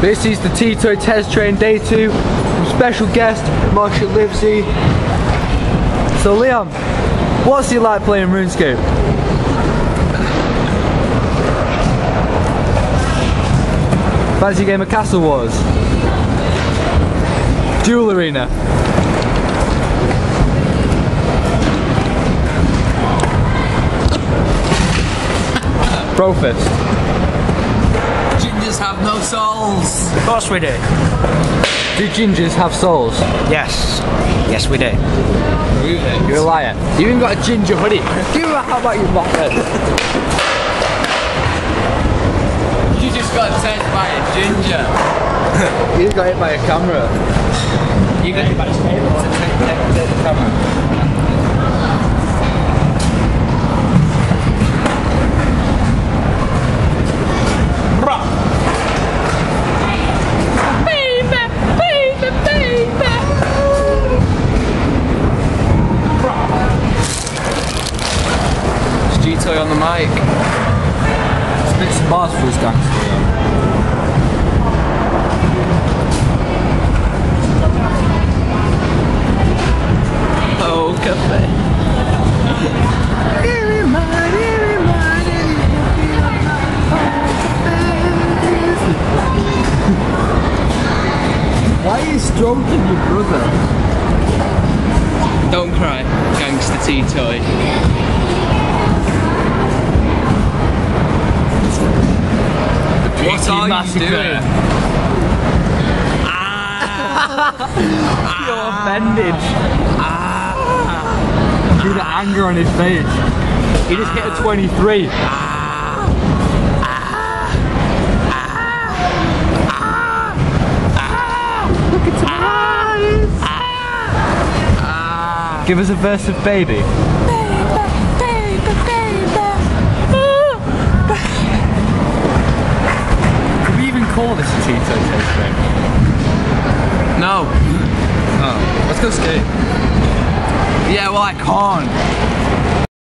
This is the T-Toy test train day 2 from special guest Marshall Livesey. So Liam, what's it like playing RuneScape? Fancy a game of Castle Wars? Duel Arena? Brofist? Gingers have no souls. Of course we do. Do gingers have souls? Yes. Yes we do. You're a liar. You even got a ginger hoodie. How about you mock-head? You just got attacked by a ginger. You got hit by a camera. You got hit by a camera. Take the camera. G-Toy on the mic. Spit some bars for us, gangster. Oh, cafe. Why are you stroking your brother? Don't cry, gangster T-Toy. What are you doing? You're offended. See the anger on his face. He just hit a 23. Look at his eyes. Give us a verse of Baby. Call this a T-Toy test train? No. Oh, let's go skate. Yeah, well I can't.